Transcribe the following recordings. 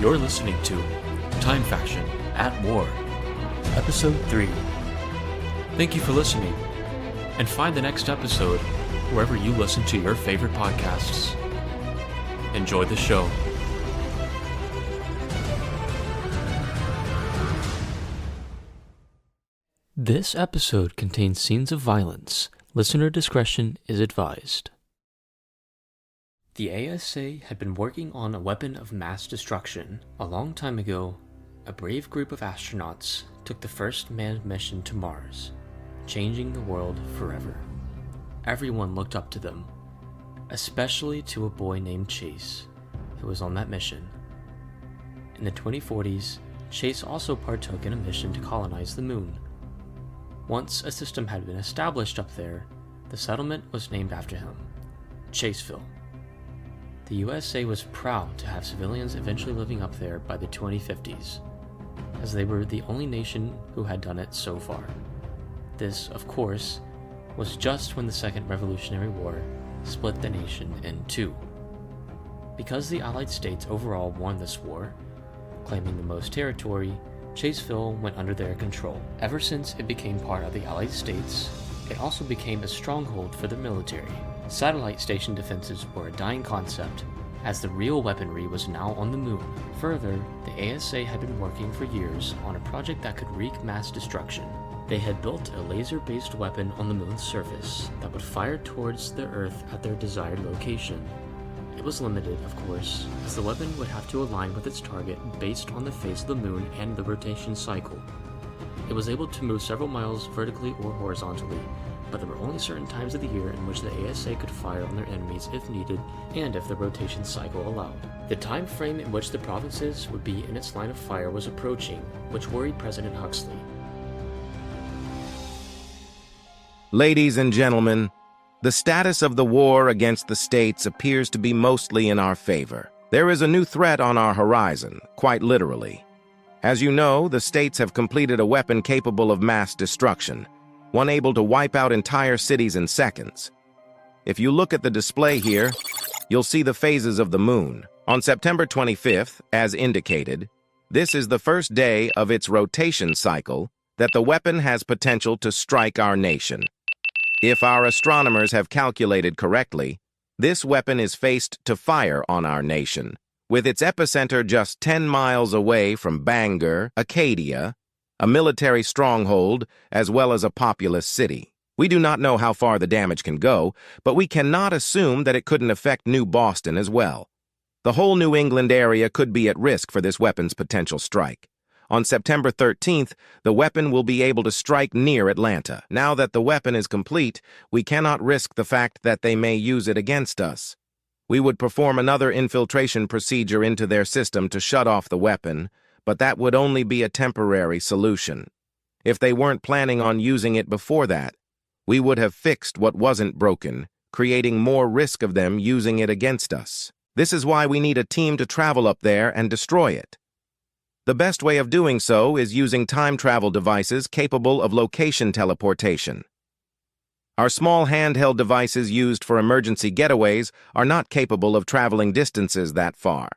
You're listening to Time Faction at War, Episode 3. Thank you for listening, and find the next episode wherever you listen to your favorite podcasts. Enjoy the show. This episode contains scenes of violence. Listener discretion is advised. The ASA had been working on a weapon of mass destruction. A long time ago, a brave group of astronauts took the first manned mission to Mars, changing the world forever. Everyone looked up to them, especially to a boy named Chase, who was on that mission. In the 2040s, Chase also partook in a mission to colonize the moon. Once a system had been established up there, the settlement was named after him, Chaseville. The USA was proud to have civilians eventually living up there by the 2050s, as they were the only nation who had done it so far. This, of course, was just when the Second Revolutionary War split the nation in two. Because the Allied States overall won this war, claiming the most territory, Chaseville went under their control. Ever since it became part of the Allied States, it also became a stronghold for the military. Satellite station defenses were a dying concept, as the real weaponry was now on the moon. Further, the ASA had been working for years on a project that could wreak mass destruction. They had built a laser-based weapon on the moon's surface that would fire towards the Earth at their desired location. It was limited, of course, as the weapon would have to align with its target based on the face of the moon and the rotation cycle. It was able to move several miles vertically or horizontally, but there were only certain times of the year in which the ASA could fire on their enemies if needed and if the rotation cycle allowed. The time frame in which the provinces would be in its line of fire was approaching, which worried President Huxley. Ladies and gentlemen, the status of the war against the states appears to be mostly in our favor. There is a new threat on our horizon, quite literally. As you know, the states have completed a weapon capable of mass destruction, one able to wipe out entire cities in seconds. If you look at the display here, you'll see the phases of the moon. On September 25th, as indicated, this is the first day of its rotation cycle that the weapon has potential to strike our nation. If our astronomers have calculated correctly, this weapon is faced to fire on our nation, with its epicenter just 10 miles away from Bangor, Acadia, a military stronghold, as well as a populous city. We do not know how far the damage can go, but we cannot assume that it couldn't affect New Boston as well. The whole New England area could be at risk for this weapon's potential strike. On September 13th, the weapon will be able to strike near Atlanta. Now that the weapon is complete, we cannot risk the fact that they may use it against us. We would perform another infiltration procedure into their system to shut off the weapon, but that would only be a temporary solution. If they weren't planning on using it before that, we would have fixed what wasn't broken, creating more risk of them using it against us. This is why we need a team to travel up there and destroy it. The best way of doing so is using time travel devices capable of location teleportation. Our small handheld devices used for emergency getaways are not capable of traveling distances that far.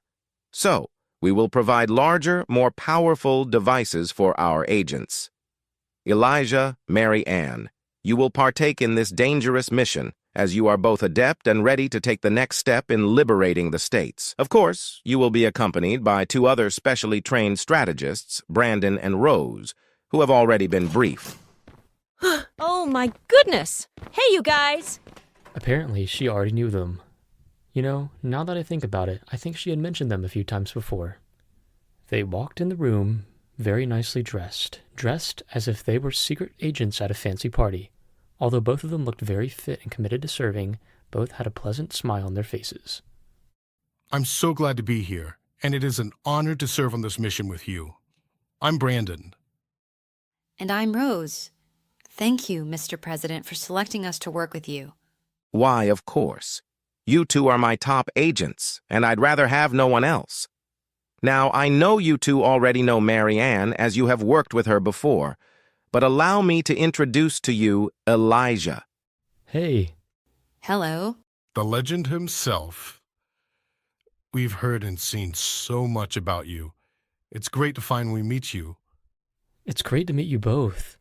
So, we will provide larger, more powerful devices for our agents. Elijah, Mary Ann, you will partake in this dangerous mission, as you are both adept and ready to take the next step in liberating the states. Of course, you will be accompanied by two other specially trained strategists, Brandon and Rose, who have already been briefed. Oh my goodness! Hey, you guys! Apparently, she already knew them. You know, now that I think about it, I think she had mentioned them a few times before. They walked in the room, very nicely dressed as if they were secret agents at a fancy party. Although both of them looked very fit and committed to serving, both had a pleasant smile on their faces. I'm so glad to be here, and it is an honor to serve on this mission with you. I'm Brandon. And I'm Rose. Thank you, Mr. President, for selecting us to work with you. Why, of course. You two are my top agents, and I'd rather have no one else. Now, I know you two already know Mary Ann, as you have worked with her before, but allow me to introduce to you Elijah. Hey. Hello. The legend himself. We've heard and seen so much about you. It's great to finally meet you. It's great to meet you both.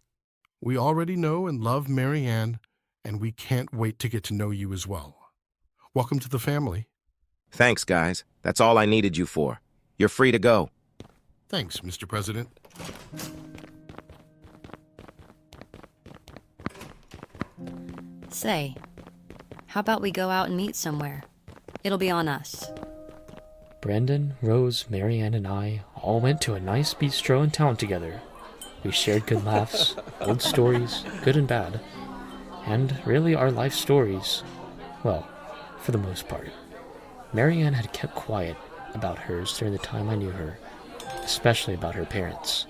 We already know and love Mary Ann, and we can't wait to get to know you as well. Welcome to the family. Thanks, guys. That's all I needed you for. You're free to go. Thanks, Mr. President. Say, how about we go out and meet somewhere? It'll be on us. Brandon, Rose, Marianne, and I all went to a nice bistro in town together. We shared good laughs, old stories, good and bad, and really our life stories. Well, for the most part. Marianne had kept quiet about hers during the time I knew her, especially about her parents,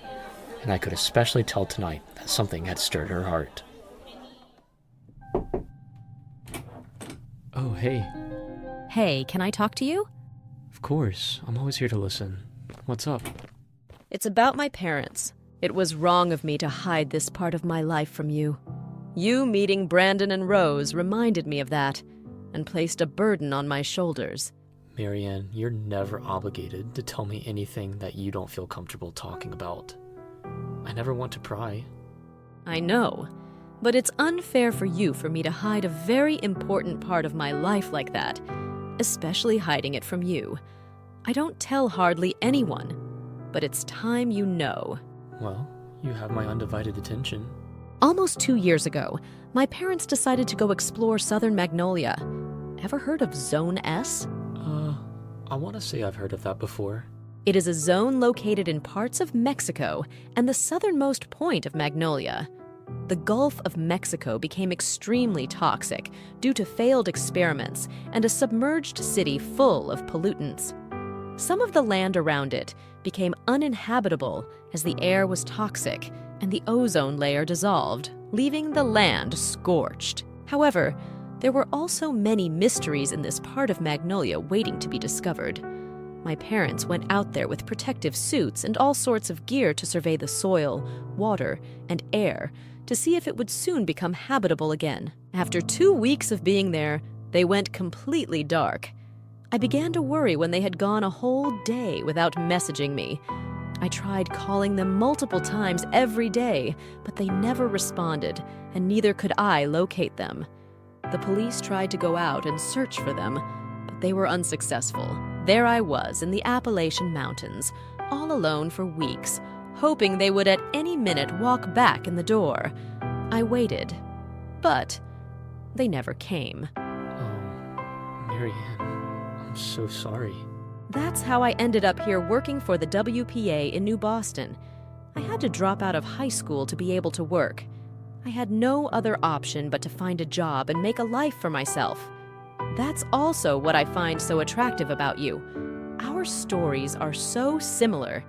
and I could especially tell tonight that something had stirred her heart. Oh, hey. Hey, can I talk to you? Of course, I'm always here to listen. What's up? It's about my parents. It was wrong of me to hide this part of my life from you. You meeting Brandon and Rose reminded me of that, and placed a burden on my shoulders. Marianne, you're never obligated to tell me anything that you don't feel comfortable talking about. I never want to pry. I know, but it's unfair for you for me to hide a very important part of my life like that, especially hiding it from you. I don't tell hardly anyone, but it's time you know. Well, you have my undivided attention. Almost 2 years ago, my parents decided to go explore southern Magnolia. Ever heard of Zone S? I want to say I've heard of that before. It is a zone located in parts of Mexico and the southernmost point of Magnolia. The Gulf of Mexico became extremely toxic due to failed experiments and a submerged city full of pollutants. Some of the land around it became uninhabitable as the air was toxic and the ozone layer dissolved, leaving the land scorched. However, there were also many mysteries in this part of Magnolia waiting to be discovered. My parents went out there with protective suits and all sorts of gear to survey the soil, water, and air to see if it would soon become habitable again. After 2 weeks of being there, they went completely dark. I began to worry when they had gone a whole day without messaging me. I tried calling them multiple times every day, but they never responded, and neither could I locate them. The police tried to go out and search for them, but they were unsuccessful. There I was in the Appalachian Mountains, all alone for weeks, hoping they would at any minute walk back in the door. I waited, but they never came. Oh, Marianne, I'm so sorry. That's how I ended up here working for the WPA in New Boston. I had to drop out of high school to be able to work. I had no other option but to find a job and make a life for myself. That's also what I find so attractive about you. Our stories are so similar.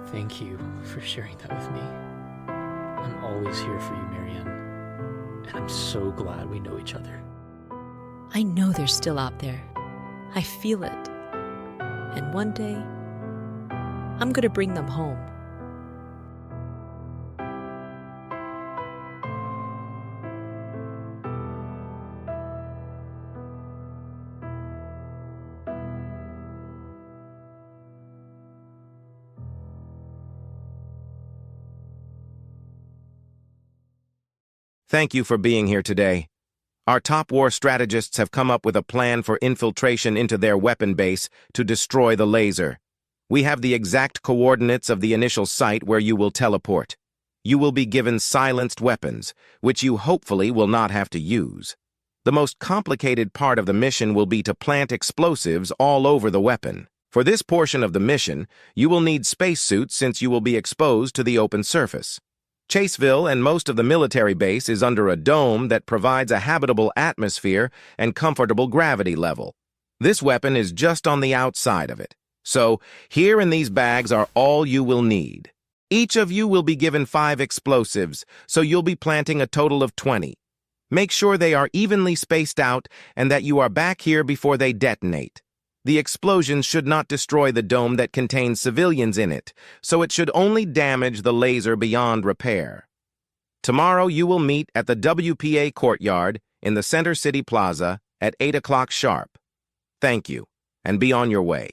Thank you for sharing that with me. I'm always here for you, Marianne. And I'm so glad we know each other. I know they're still out there. I feel it. And one day, I'm gonna bring them home. Thank you for being here today. Our top war strategists have come up with a plan for infiltration into their weapon base to destroy the laser. We have the exact coordinates of the initial site where you will teleport. You will be given silenced weapons, which you hopefully will not have to use. The most complicated part of the mission will be to plant explosives all over the weapon. For this portion of the mission, you will need spacesuits since you will be exposed to the open surface. Chaseville and most of the military base is under a dome that provides a habitable atmosphere and comfortable gravity level. This weapon is just on the outside of it. So, here in these bags are all you will need. Each of you will be given 5 explosives, so you'll be planting a total of 20. Make sure they are evenly spaced out and that you are back here before they detonate. The explosions should not destroy the dome that contains civilians in it, so it should only damage the laser beyond repair. Tomorrow you will meet at the WPA courtyard in the Center City Plaza at 8 o'clock sharp. Thank you, and be on your way.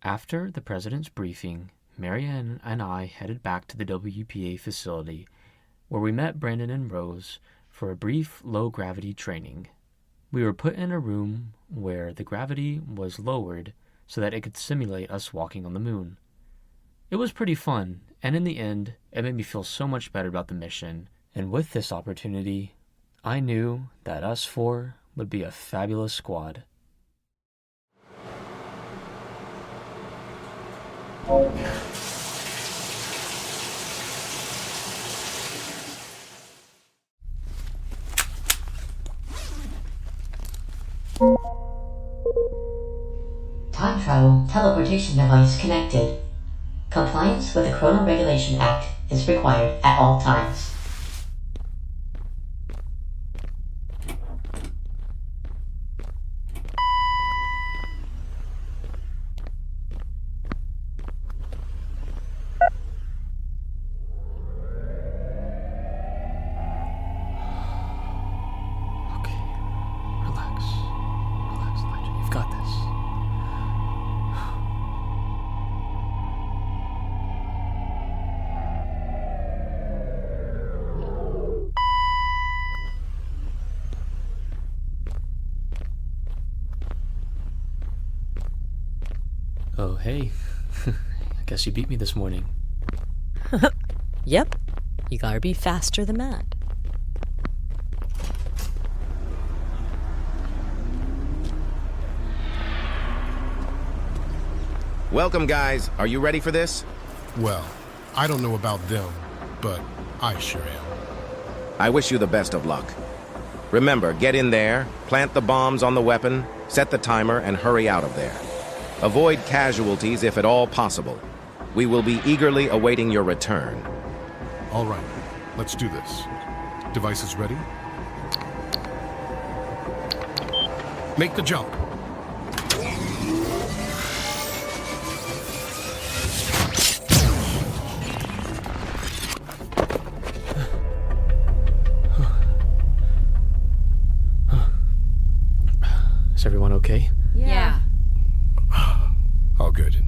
After the president's briefing, Marianne and I headed back to the WPA facility, where we met Brandon and Rose for a brief low-gravity training. We were put in a room where the gravity was lowered so that it could simulate us walking on the moon. It was pretty fun, and in the end, it made me feel so much better about the mission, and with this opportunity, I knew that us four would be a fabulous squad. Time travel teleportation device connected. Compliance with the Chrono Regulation Act is required at all times. Okay, relax, Elijah, you've got this. Oh, hey. I guess you beat me this morning. Yep, you gotta be faster than that. Welcome, guys. Are you ready for this? Well, I don't know about them, but I sure am. I wish you the best of luck. Remember, get in there, plant the bombs on the weapon, set the timer, and hurry out of there. Avoid casualties if at all possible. We will be eagerly awaiting your return. All right, let's do this. Devices ready? Make the jump. Is everyone okay? Yeah. All good.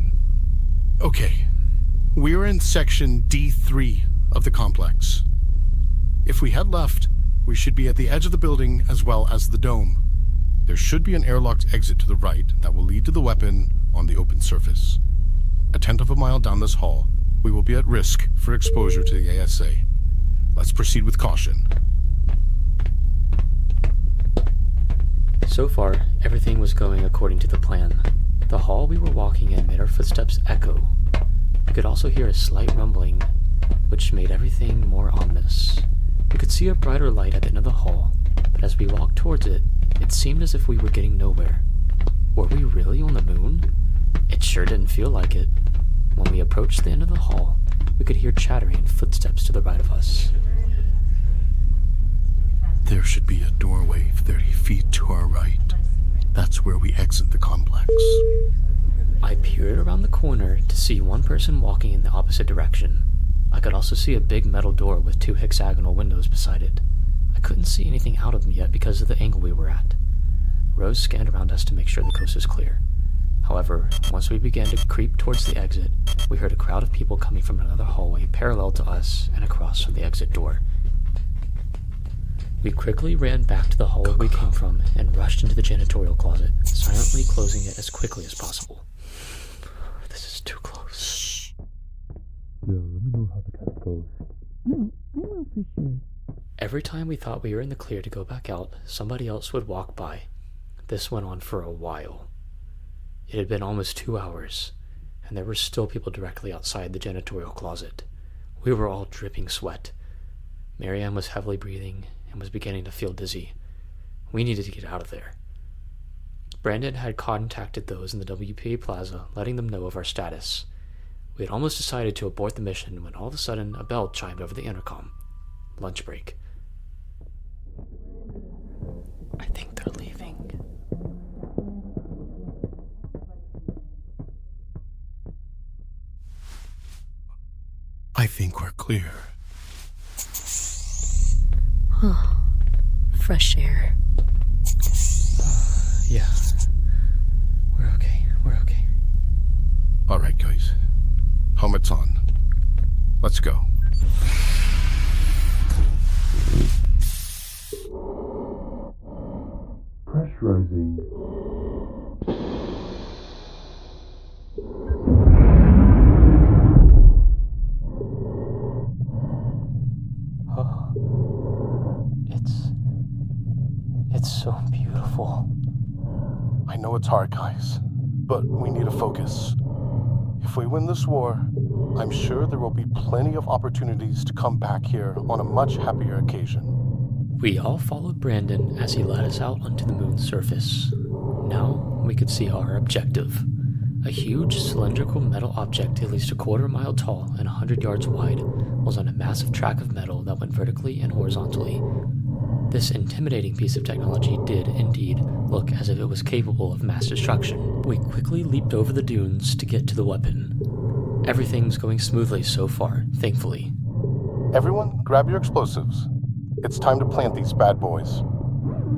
Okay, we're in section D3 of the complex. If we head left, we should be at the edge of the building as well as the dome. There should be an airlocked exit to the right that will lead to the weapon on the open surface. A tenth of a mile down this hall, we will be at risk for exposure to the ASA. Let's proceed with caution. So far, everything was going according to the plan. The hall we were walking in made our footsteps echo. We could also hear a slight rumbling, which made everything more ominous. We could see a brighter light at the end of the hall, but as we walked towards it, it seemed as if we were getting nowhere. Were we really on the moon? It sure didn't feel like it. When we approached the end of the hall, we could hear chattering footsteps to the right of us. There should be a doorway 30 feet to our right. That's where we exit the complex. I peered around the corner to see one person walking in the opposite direction. I could also see a big metal door with 2 hexagonal windows beside it. I couldn't see anything out of them yet because of the angle we were at. Rose scanned around us to make sure the coast was clear. However, once we began to creep towards the exit, we heard a crowd of people coming from another hallway parallel to us and across from the exit door. We quickly ran back to the hallway we came from and rushed into the janitorial closet, silently closing it as quickly as possible. This is too close. Yeah, let me know how the cat goes. Oh, I will for sure. Every time we thought we were in the clear to go back out, somebody else would walk by. This went on for a while. It had been almost 2 hours, and there were still people directly outside the janitorial closet. We were all dripping sweat. Marianne was heavily breathing and was beginning to feel dizzy. We needed to get out of there. Brandon had contacted those in the WPA plaza, letting them know of our status. We had almost decided to abort the mission when all of a sudden a bell chimed over the intercom. Lunch break. I think they're leaving. I think we're clear. Fresh air. Yeah. We're okay. Alright, guys. Helmets on. Let's go. Pressurizing. It's so beautiful. I know it's hard, guys, but we need to focus. If we win this war, I'm sure there will be plenty of opportunities to come back here on a much happier occasion. We all followed Brandon as he led us out onto the moon's surface. Now we could see our objective. A huge cylindrical metal object at least a quarter-mile tall and 100 yards wide was on a massive track of metal that went vertically and horizontally. This intimidating piece of technology did, indeed, look as if it was capable of mass destruction. We quickly leaped over the dunes to get to the weapon. Everything's going smoothly so far, thankfully. Everyone, grab your explosives. It's time to plant these bad boys.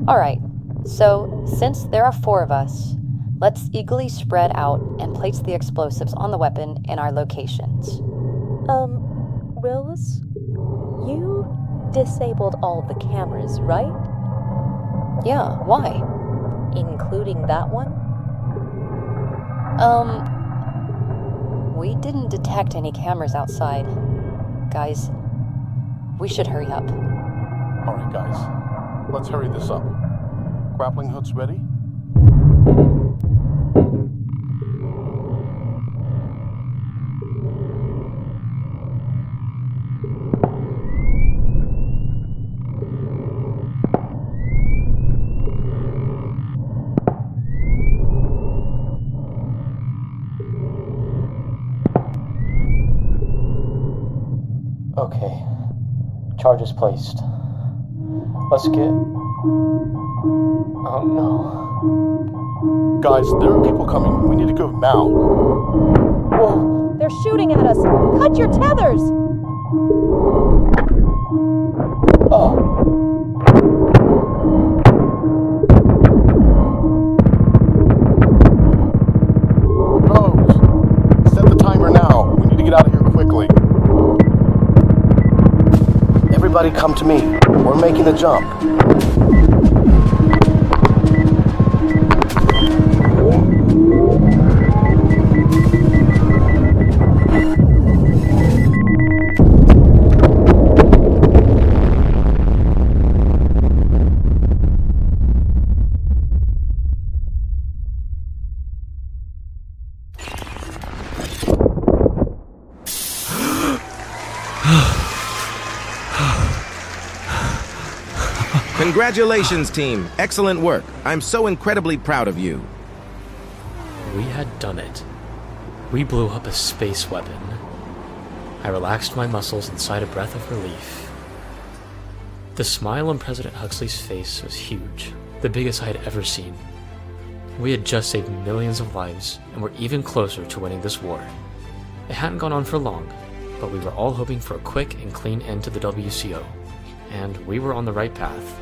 Alright, so since there are 4 of us, let's eagerly spread out and place the explosives on the weapon in our locations. Rose? You disabled all the cameras, right? Yeah, why? Including that one? We didn't detect any cameras outside. Guys, we should hurry up. Alright, guys. Let's hurry this up. Grappling hooks ready? Okay, charge is placed. Let's get... Oh no. Guys, there are people coming. We need to go now. Whoa! They're shooting at us! Cut your tethers! Oh! Rose, set the timer now. We need to get out of here quickly. Everybody come to me. We're making the jump. Congratulations, team. Excellent work. I'm so incredibly proud of you. We had done it. We blew up a space weapon. I relaxed my muscles and sighed a breath of relief. The smile on President Huxley's face was huge, the biggest I had ever seen. We had just saved millions of lives, and were even closer to winning this war. It hadn't gone on for long, but we were all hoping for a quick and clean end to the WCO, and we were on the right path.